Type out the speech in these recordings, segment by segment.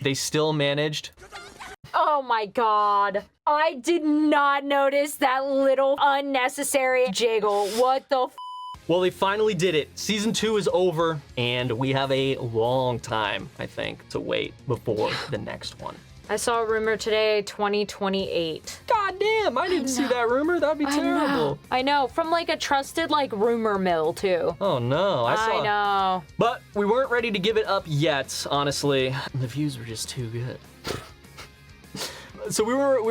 they still managed. Oh my god. I did not notice that little unnecessary jiggle. What the f? Well, they finally did it. Season 2 is over, and we have a long time, I think, to wait before the next one. I saw a rumor today, 2028. God damn, I didn't see that rumor. That'd be terrible. I know. From like a trusted like rumor mill too. Oh no, I know. But we weren't ready to give it up yet, honestly. The views were just too good. So we weren't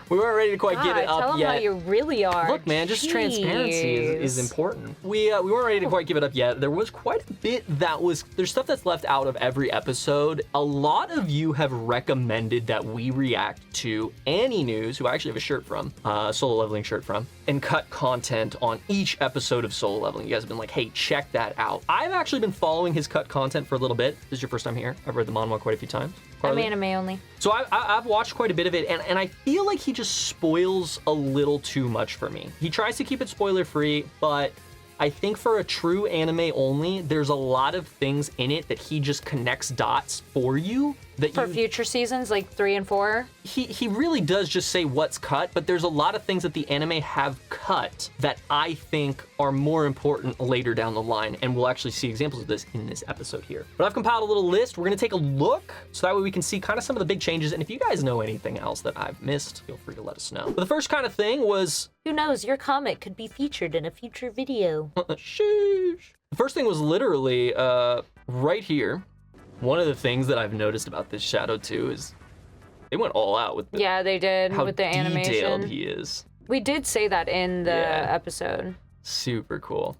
we weren't ready to quite give it up tell them yet. how you really are. Look, man, just transparency is important. We weren't ready to quite give it up yet. There was quite a bit there's stuff that's left out of every episode. A lot of you have recommended that we react to Annie News, who I actually have a shirt from, Solo Leveling shirt from, and cut content on each episode of Solo Leveling. You guys have been like, hey, check that out. I've actually been following his cut content for a little bit. This is your first time here. I've read the manhwa quite a few times. Karlii? I'm anime only. So I've watched quite a bit of it, and I feel like he just spoils a little too much for me. He tries to keep it spoiler-free, but I think for a true anime only, there's a lot of things in it that he just connects dots for you. For future seasons, like 3 and 4? He really does just say what's cut, but there's a lot of things that the anime have cut that I think are more important later down the line, and we'll actually see examples of this in this episode here. But I've compiled a little list. We're gonna take a look, so that way we can see kind of some of the big changes, and if you guys know anything else that I've missed, feel free to let us know. But the first kind of thing was... Who knows, your comic could be featured in a future video. Sheesh. The first thing was literally right here. One of the things that I've noticed about this Shadow 2 is they went all out with they did with the animation. How detailed he is. We did say that in the episode. Super cool.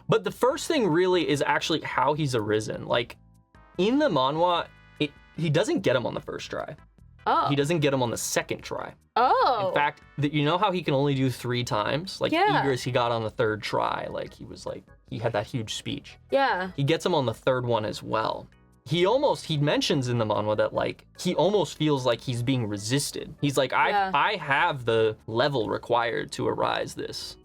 But the first thing really is actually how he's arisen. Like, in the manhwa, he doesn't get him on the first try. Oh. He doesn't get him on the second try. Oh. In fact, you know how he can only do 3 times? Like, Igris, he got on the 3rd try. Like, he had that huge speech. Yeah. He gets him on the 3rd one as well. He mentions in the manhwa that, like, he almost feels like he's being resisted. He's like, I have the level required to arise this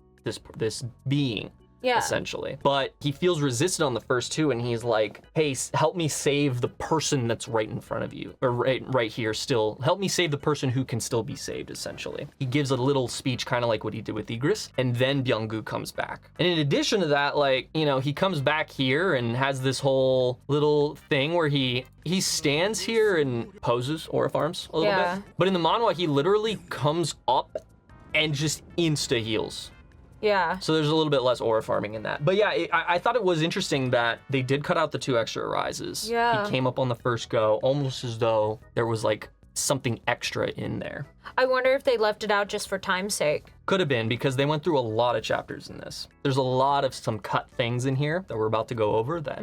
being, essentially. But he feels resisted on the first 2, and he's like, hey, help me save the person that's right in front of you, or right here still. Help me save the person who can still be saved, essentially. He gives a little speech, kind of like what he did with Igris, and then Byung-gu comes back. And in addition to that, like, you know, he comes back here and has this whole little thing where he stands here and poses Aura Farms a little bit. But in the manhwa, he literally comes up and just insta-heals. Yeah. So there's a little bit less aura farming in that. But yeah, I thought it was interesting that they did cut out the 2 extra arises. Yeah. He came up on the first go, almost as though there was like something extra in there. I wonder if they left it out just for time's sake. Could have been, because they went through a lot of chapters in this. There's a lot of some cut things in here that we're about to go over that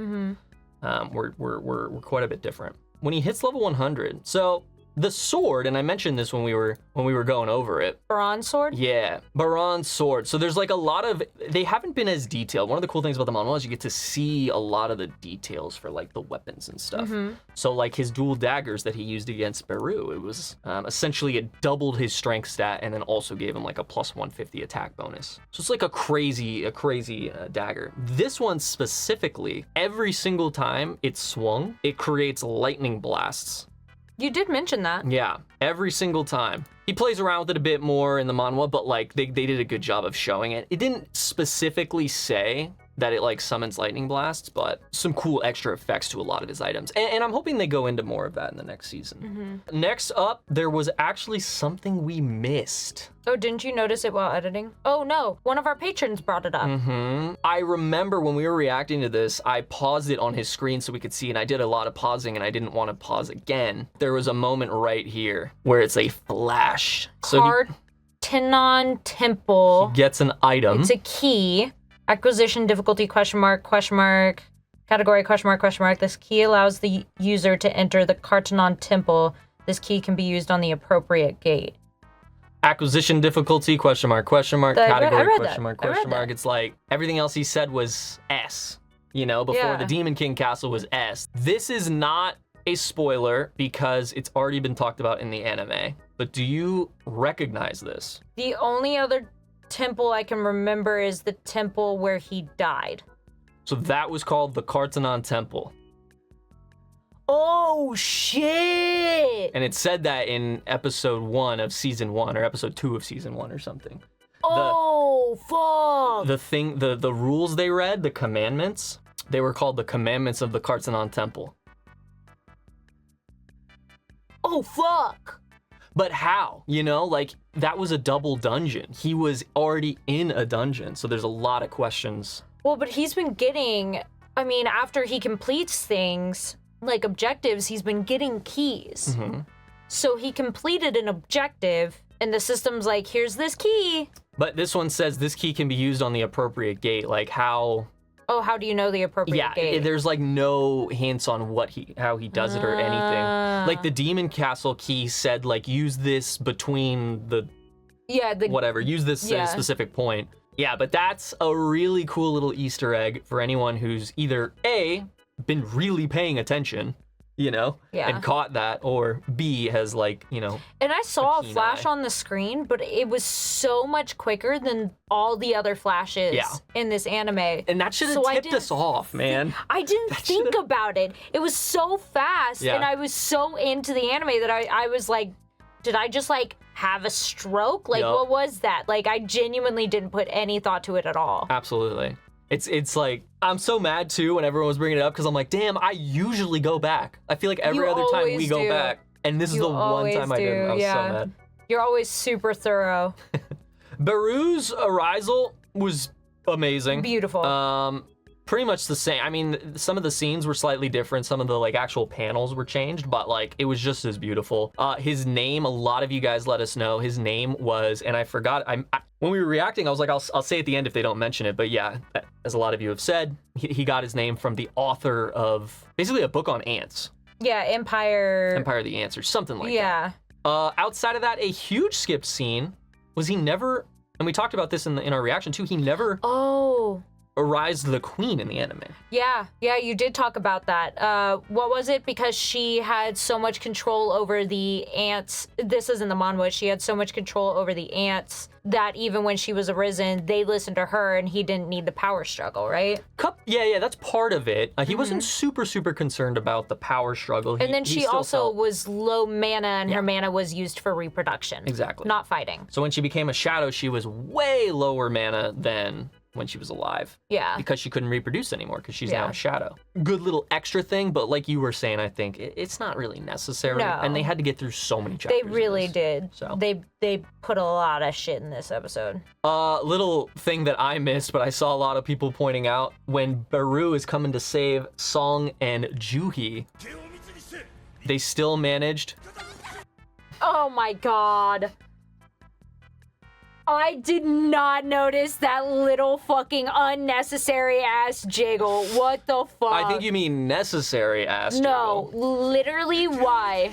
were quite a bit different. When he hits level 100, so the sword, and I mentioned this when we were going over it. Baron's sword? Yeah, Baron's sword. So there's like a lot of, they haven't been as detailed. One of the cool things about the manhwa is you get to see a lot of the details for like the weapons and stuff. So like his dual daggers that he used against Beru, it was essentially it doubled his strength stat and then also gave him like a plus 150 attack bonus. So it's like a crazy dagger. This one specifically, every single time it's swung, it creates lightning blasts. You did mention that. Yeah, every single time. He plays around with it a bit more in the manhwa, but like they did a good job of showing it. It didn't specifically say that it like summons lightning blasts, but some cool extra effects to a lot of his items. And I'm hoping they go into more of that in the next season. Next up, there was actually something we missed. Oh, didn't you notice it while editing? Oh no, one of our patrons brought it up. I remember when we were reacting to this, I paused it on his screen so we could see, and I did a lot of pausing and I didn't want to pause again. There was a moment right here where it's a flash. Karlii Temple. He gets an item. It's a key. Acquisition difficulty, question mark, category, question mark. This key allows the user to enter the Karlii Temple. This key can be used on the appropriate gate. Acquisition difficulty, question mark, category, question mark. It's like everything else he said was S, you know, before the Demon King Castle was S. This is not a spoiler because it's already been talked about in the anime, but do you recognize this? The only other temple I can remember is the temple where he died. So that was called the Karlii Temple. Oh, shit! And it said that in episode 1 of season 1 or episode 2 of season 1 or something. Oh, fuck! The rules they read, the commandments, they were called the commandments of the Kartanon Temple. Oh, fuck! But how? You know, like, that was a double dungeon. He was already in a dungeon, so there's a lot of questions. Well, but he's been getting, I mean, after he completes things, like objectives, he's been getting keys. Mm-hmm. So he completed an objective, and the system's like, here's this key. But this one says this key can be used on the appropriate gate. Like, how... Oh, how do you know the appropriate gate? Yeah, there's like no hints on how he does it or anything. Like the Demon Castle key said, like, use this between the whatever, use this at a specific point. Yeah, but that's a really cool little Easter egg for anyone who's either A, been really paying attention, you know, and caught that, or B, has like, you know. And I saw a flash on the screen, but it was so much quicker than all the other flashes in this anime. And that should have tipped us off, man. I didn't think about it. It was so fast, and I was so into the anime that I was like, did I just like have a stroke? Like, what was that? Like, I genuinely didn't put any thought to it at all. Absolutely. It's like, I'm so mad too when everyone was bringing it up, because I'm like, damn, I usually go back. I feel like every other time we go back, and this is the one time I didn't. I was so mad. You're always super thorough. Beru's arisal was amazing. Beautiful. Pretty much the same. I mean, some of the scenes were slightly different. Some of the like actual panels were changed, but like it was just as beautiful. His name, a lot of you guys let us know. His name was, and I forgot. When we were reacting, I was like, I'll say at the end if they don't mention it. But yeah, as a lot of you have said, he got his name from the author of basically a book on ants. Yeah, Empire of the Ants or something like that. Outside of that, a huge skipped scene was he never, and we talked about this in our reaction too. He never. Arise the queen in the anime. Yeah, you did talk about that. What was it? Because she had so much control over the ants. This is in the manhwa. She had so much control over the ants that even when she was arisen, they listened to her and he didn't need the power struggle, right? Yeah, that's part of it. He wasn't super concerned about the power struggle. And then she also was low mana, and her mana was used for reproduction. Exactly. Not fighting. So when she became a shadow, she was way lower mana than when she was alive. Yeah. Because she couldn't reproduce anymore because she's now a shadow. Good little extra thing, but like you were saying, I think it's not really necessary. No. And they had to get through so many chapters. They really did. So they put a lot of shit in this episode. Little thing that I missed, but I saw a lot of people pointing out, when Beru is coming to save Song and Juhi, they still managed. Oh my god. I did not notice that little fucking unnecessary ass jiggle. What the fuck? I think you mean necessary ass jiggle. No, literally why?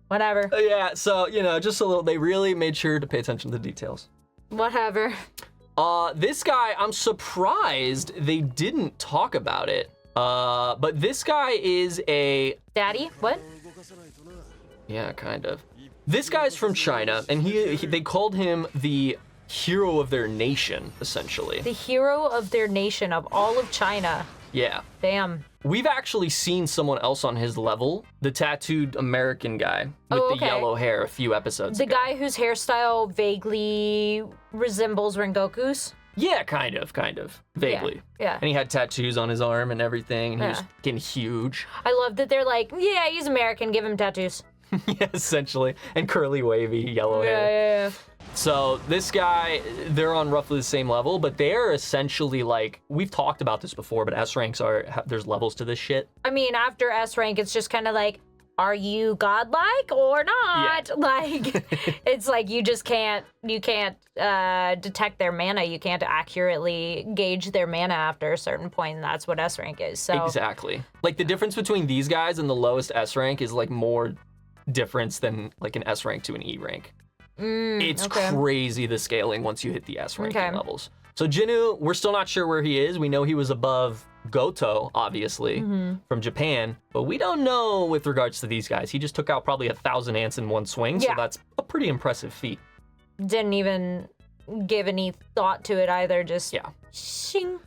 Whatever. Yeah, so, you know, just a little, they really made sure to pay attention to the details. Whatever. This guy, I'm surprised they didn't talk about it. But this guy is a... Daddy? What? Yeah, kind of. This guy's from China, and they called him the hero of their nation, essentially. The hero of their nation, of all of China. Yeah. Damn. We've actually seen someone else on his level, the tattooed American guy with the yellow hair a few episodes ago. The guy whose hairstyle vaguely resembles Rengoku's? Yeah, kind of, vaguely. Yeah. And he had tattoos on his arm and everything, and he was getting huge. I love that they're like, yeah, he's American, give him tattoos. Yeah, essentially. And curly, wavy, yellow hair. Yeah. So this guy, they're on roughly the same level, but they're essentially like, we've talked about this before, but S ranks there's levels to this shit. I mean, after S rank, it's just kind of like, are you godlike or not? Yeah. Like, it's like you can't detect their mana. You can't accurately gauge their mana after a certain point, and that's what S rank is. So exactly. Like the difference between these guys and the lowest S rank is like more difference than like an S rank to an E rank. It's crazy the scaling once you hit the S ranking levels. So Jinwoo, we're still not sure where he is. We know he was above Goto, obviously, from Japan, but we don't know with regards to these guys. He just took out probably 1,000 ants in one swing, so that's a pretty impressive feat. Didn't even give any thought to it either, just shing.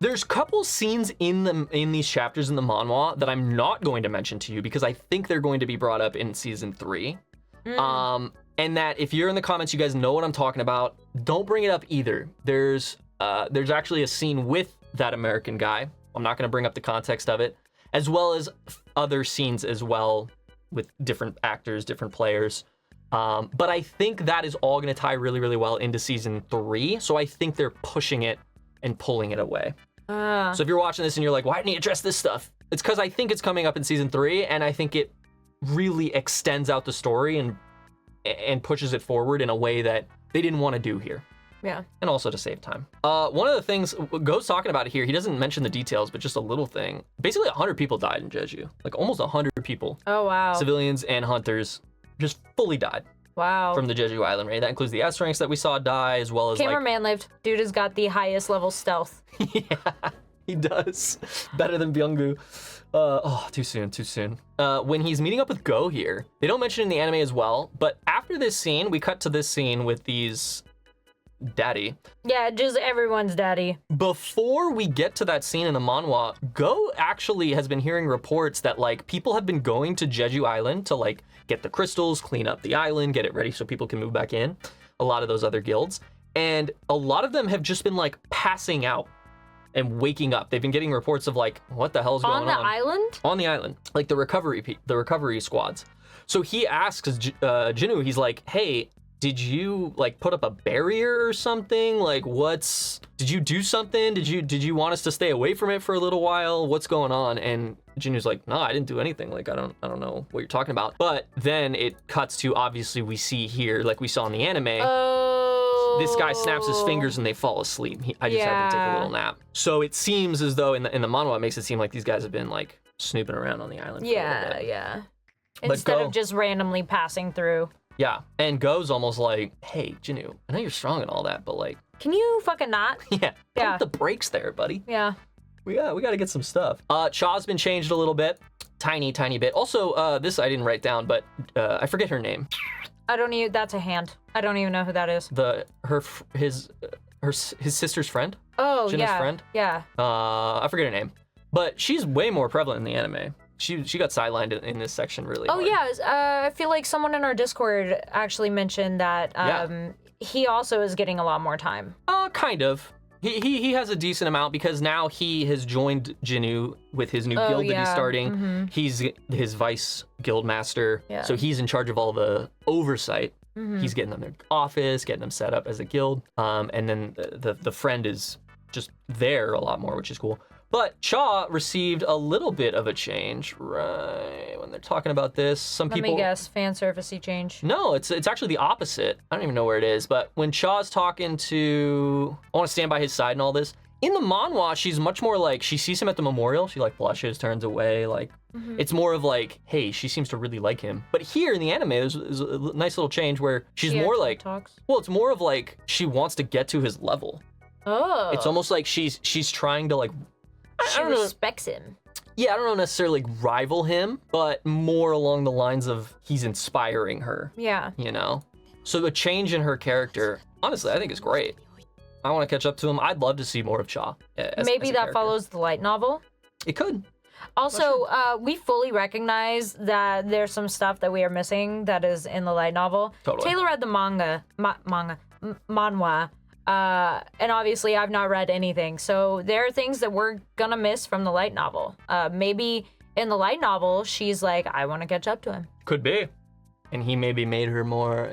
There's couple scenes in these chapters in the manhwa that I'm not going to mention to you because I think they're going to be brought up in season 3. And that if you're in the comments, you guys know what I'm talking about. Don't bring it up either. There's actually a scene with that American guy. I'm not going to bring up the context of it, as well as other scenes as well with different actors, different players. But I think that is all going to tie really, really well into season 3. So I think they're pushing it and pulling it away. So if you're watching this and you're like, why didn't you address this stuff? It's because I think it's coming up in season 3, and I think it really extends out the story and pushes it forward in a way that they didn't want to do here. Yeah. And also to save time. One of the things, Go's talking about it here, he doesn't mention the details, but just a little thing. Basically 100 people died in Jeju. Like almost 100 people. Oh, wow. Civilians and hunters just fully died. Wow. From the Jeju Island raid. That includes the S ranks that we saw die, as well as Cameraman lived. Dude has got the highest level stealth. Yeah, he does. Better than Byung-gu. Too soon. When he's meeting up with Go here, they don't mention it in the anime as well, but after this scene, we cut to this scene with these daddy. Yeah, just everyone's daddy. Before we get to that scene in the manhwa, Go actually has been hearing reports that like people have been going to Jeju Island to like get the crystals, clean up the island, get it ready so people can move back in. A lot of those other guilds. And a lot of them have just been like passing out and waking up. They've been getting reports of like, what the hell's going on? On the island? On the island. Like the recovery squads. So he asks Jinwoo, he's like, hey, did you like put up a barrier or something? Like did you do something? Did you want us to stay away from it for a little while? What's going on? And Jinwoo's like, no, I didn't do anything. Like, I don't know what you're talking about. But then it cuts to, obviously we see here, like we saw in the anime, this guy snaps his fingers and they fall asleep. I just had to take a little nap. So it seems as though in the manhwa, it makes it seem like these guys have been like snooping around on the island for a little bit. Yeah. Instead of just randomly passing through. Yeah, and Go's almost like, hey, Jinwoo, I know you're strong and all that, but like... Can you fucking not? Yeah, pump the brakes there, buddy. Yeah. We got to get some stuff. Cha's been changed a little bit. Tiny bit. Also, this I didn't write down, but I forget her name. That's a hand. I don't even know who that is. His sister's friend? Oh, Jinwoo's friend? Yeah. I forget her name. But she's way more prevalent in the anime. She got sidelined in this section really hard. Yeah, I feel like someone in our Discord actually mentioned that he also is getting a lot more time. Kind of. He has a decent amount because now he has joined Jinwoo with his new guild that he's starting. Mm-hmm. He's his vice guild master, so he's in charge of all the oversight. Mm-hmm. He's getting them their office, getting them set up as a guild, and then the friend is just there a lot more, which is cool. But Cha received a little bit of a change, right? When they're talking about this, Let me guess, fan servicey change. No, it's actually the opposite. I don't even know where it is, but when Cha's talking to, I want to stand by his side and all this. In the manhwa, she's much more like, she sees him at the memorial, she like blushes, turns away, like, it's more of like, hey, she seems to really like him. But here in the anime, there's a nice little change where she's more like, well, it's more of like, she wants to get to his level. Oh. It's almost like she's trying to like, she respects him. Yeah, I don't know necessarily rival him, but more along the lines of he's inspiring her. Yeah. You know? So the change in her character, honestly, I think is great. I want to catch up to him. I'd love to see more of Cha. Maybe that follows the light novel? It could. Also, we fully recognize that there's some stuff that we are missing that is in the light novel. Totally. Taylor read the manhwa. And obviously I've not read anything. So there are things that we're gonna miss from the light novel. Maybe in the light novel, she's like, I want to catch up to him. Could be. And he maybe made her more,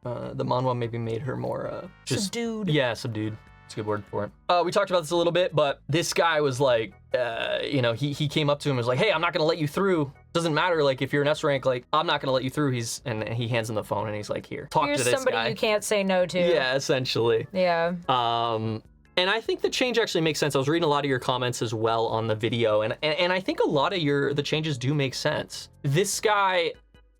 the manhwa maybe made her more, subdued. Yeah, subdued. That's a good word for it. We talked about this a little bit, but this guy was like, he came up to him and was like, hey, I'm not gonna let you through. Doesn't matter, like, if you're an S rank, like, I'm not gonna let you through. And he hands him the phone and he's like, here, talk Here's to this somebody guy. you can't say no to. Yeah, essentially. Yeah. And I think the change actually makes sense. I was reading a lot of your comments as well on the video, and I think a lot of the changes do make sense. This guy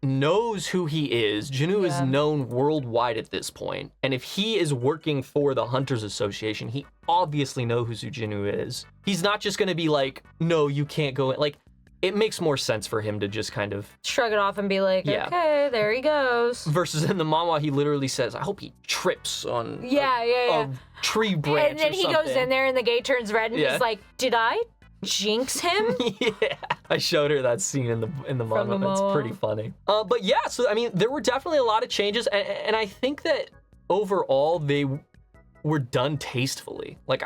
knows who he is. Jinwoo is known worldwide at this point. And if he is working for the Hunters Association, he obviously knows who Jinwoo is. He's not just gonna be like, no, you can't go in. Like, it makes more sense for him to just kind of shrug it off and be like, okay, there he goes. Versus in the manhwa, he literally says, I hope he trips on a tree branch. And then he goes in there and the gate turns red and he's like, did I jinx him? Yeah. I showed her that scene in the manhwa. It's pretty funny. But yeah, so I mean, there were definitely a lot of changes, and I think that overall they were done tastefully. Like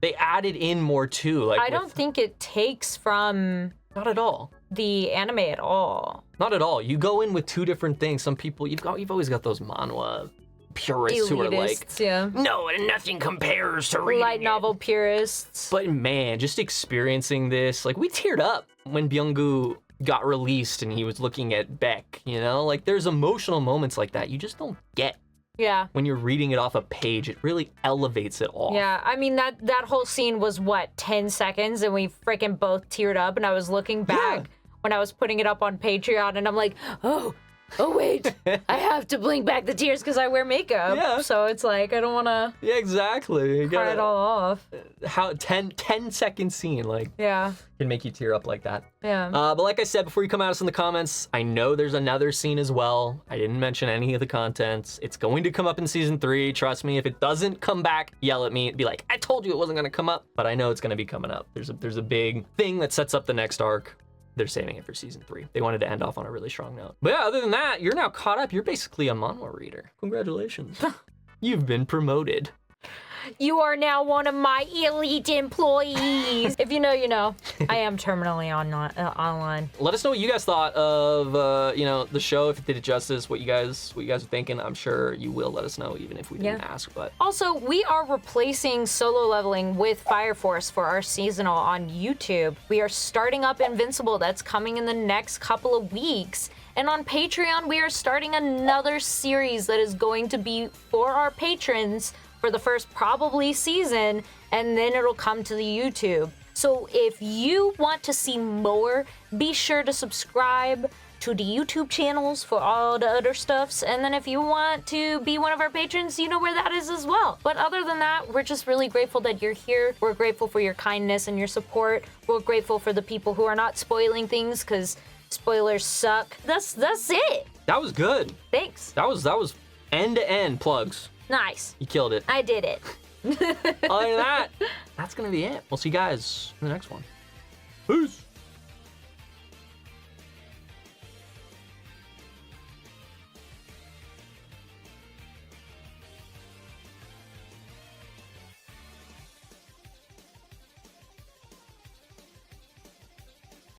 they added in more too. Like I don't think it takes from not at all the anime at all. Not at all. You go in with two different things. Some people you've always got those manhwa purists who are like, no, nothing compares to reading light novel purists. But man, just experiencing this, like we teared up when Byung-gu got released and he was looking at Beck, you know? Like there's emotional moments like that you just don't get. Yeah. When you're reading it off a page, it really elevates it all. Yeah, I mean, that whole scene was, 10 seconds, and we freaking both teared up, and I was looking back when I was putting it up on Patreon, and I'm like, oh wait, I have to blink back the tears because I wear makeup. Yeah. So it's like, I don't want to exactly. Cry it all off. How 10-second scene, like, can make you tear up like that. Yeah. But like I said, before you come at us in the comments, I know there's another scene as well. I didn't mention any of the contents. It's going to come up in season 3. Trust me, if it doesn't come back, yell at me. Be like, I told you it wasn't going to come up. But I know it's going to be coming up. There's a big thing that sets up the next arc. They're saving it for season 3. They wanted to end off on a really strong note. But yeah, other than that, you're now caught up. You're basically a manhwa reader. Congratulations. You've been promoted. You are now one of my elite employees. If you know, you know. I am terminally online. Let us know what you guys thought of, the show, if it did it justice, what you guys are thinking. I'm sure you will let us know, even if we didn't ask. But also, we are replacing solo leveling with Fire Force for our seasonal on YouTube. We are starting up Invincible. That's coming in the next couple of weeks. And on Patreon, we are starting another series that is going to be for our patrons for the first probably season, and then it'll come to the YouTube. So if you want to see more, be sure to subscribe to the YouTube channels for all the other stuffs. And then if you want to be one of our patrons, you know where that is as well. But other than that, we're just really grateful that you're here. We're grateful for your kindness and your support. We're grateful for the people who are not spoiling things, because spoilers suck. That's it. That was good. Thanks. That was end-to-end plugs. Nice. You killed it. I did it. Other than that, that's gonna be it. We'll see you guys in the next one. Peace.